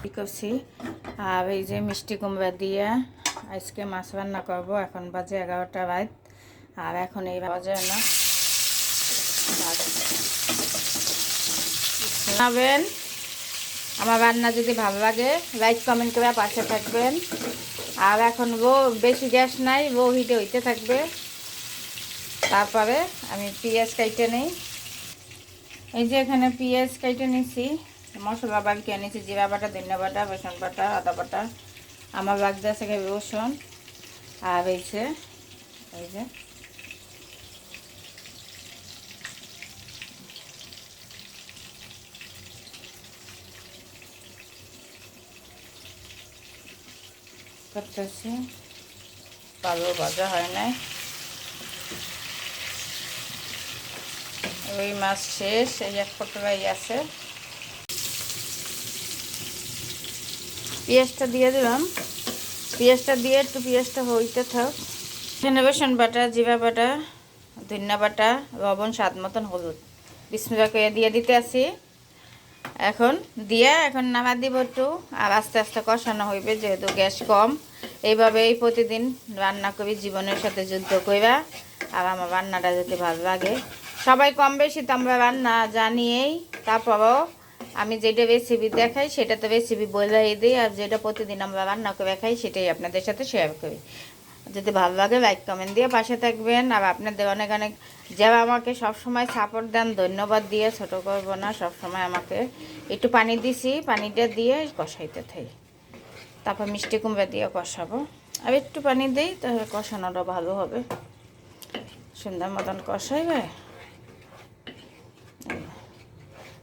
কি করছি আর এই যে মিষ্টি কুমড়া দিয়ে আজকে মাছ রান্না করব। এখন বাজে 11টা রাত আর এখন এই বাজে না শোনাবেন। আমার রান্না যদি ভালো লাগে লাইক কমেন্ট করে পাশে থাকবেন। আর এখন বেশি গ্যাস নাই, হিটে হইতে থাকবে। তারপরে আমি পেঁয়াজ কাইটে নেই। এই যে এখানে পেঁয়াজ কাইটে নিছি, মশলা বাড়িয়ে নিয়েছি, জিরা বাটা, ধনিয়া বাটা, রসুন বাটা, আদা বাটা। আমার লাগতে আছে রসুন আর এই যে করতেছি, ভালো ভাজা হয় নাই। ওই মাছ শেষ, এই এক পটলাই আছে। পেঁয়াজটা দিয়ে দিলাম, পেঁয়াজটা দিয়ে একটু পেঁয়াজটা হইতে থাক। এখানে রসুন বাটা, জিরা বাটা, ধনিয়া বাটা, লবণ, স্বাদ মতন হলুদ বিসমিল্লাহ করে দিয়ে দিতে আসি। এখন নামা দিব একটু, আর আস্তে আস্তে কষানো হইবে, যেহেতু গ্যাস কম। এইভাবেই প্রতিদিন রান্না করি, জীবনের সাথে যুদ্ধ কইরা। আর আমার রান্নাটা যদি ভালো লাগে, সবাই কম বেশি তো আমরা রান্না জানিয়েই, তারপরও আমি যেটা রেসিপি দেখাই সেটা তো রেসিপি বলেই দিই, আর যেটা প্রতিদিন আমরা রান্না করে খাই সেটাই আপনাদের সাথে শেয়ার করি। যদি ভালো লাগে লাইক কমেন্ট দিয়ে পাশে থাকবেন। আর আপনাদের অনেক অনেক যারা আমাকে সবসময় সাপোর্ট দেন, ধন্যবাদ দিয়ে ছোটো করবো না। সবসময় আমাকে একটু পানি দিছি, পানিটা দিয়ে কষাইতে থাই। তারপর মিষ্টি কুমড়া দিয়ে কষাবো, আর একটু পানি দিই, তাহলে কষানোটা ভালো হবে, সুন্দর মতন কষাইবে।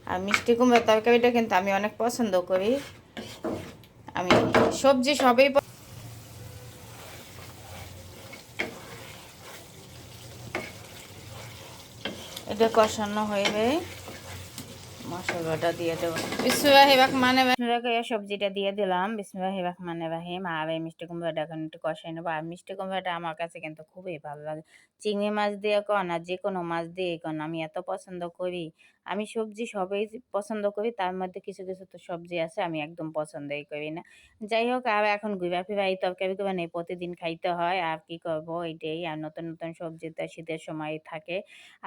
আর মিষ্টি কুমড়ার তরকারিটা কিন্তু আমি অনেক পছন্দ করি। আমি সবজি সবই এটা কষানো হইবে, মশলাটা দিয়ে দেবো। বিসমিল্লাহির রহমানির রহিম, সবজিটা দিয়ে দিলাম। বিসমিল্লাহির রহমানির রহিম। আর এই মিষ্টি কুমড়াটা এখন একটু কষাই নেবো। আর মিষ্টি কুমড়াটা আমার কাছে কিন্তু খুবই ভালো লাগে, চিংড়ি মাছ দিয়ে কন আর যে কোনো মাছ দিয়ে কন, আমি এত পছন্দ করি। আমি সবজি সবই পছন্দ করি, তার মধ্যে কিছু কিছু তো সবজি আছে আমি একদম পছন্দই করি না। যাই হোক, আর এখন ঘুরা ফিরা এই তরকারি করে নেই, প্রতিদিন খাইতে হয়, আর কি করবো এটাই। আর নতুন নতুন সবজি তো শীতের সময় থাকে।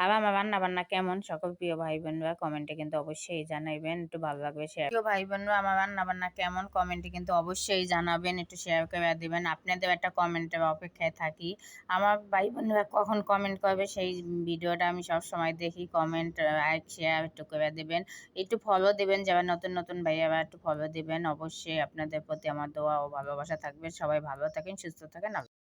আর আমার রান্না বান্না কেমন, সকল প্রিয় ভাই বোনরা কমেন্টে কিন্তু অবশ্যই জানাইবেন, একটু ভালো লাগবে শেয়ার। প্রিয় ভাই বোনরা আমার রান্না বান্না কেমন কমেন্টে কিন্তু অবশ্যই জানাবেন, একটু শেয়ার করে দিবেন। আপনাদের একটা কমেন্টের অপেক্ষায় থাকি। আমার ভাই বোনরা কখন কমেন্ট করবে সেই ভিডিওটা আমি সব সময় দেখি। কমেন্ট, লাইক, শেয়ার একটু করে দেবেন, একটু ফলো দেবেন। যারা নতুন নতুন ভাইয়ারা একটু ফলো দেবেন। অবশ্যই আপনাদের প্রতি আমার দোয়া ও ভালোবাসা থাকবে। সবাই ভালো থাকেন, সুস্থ থাকেন।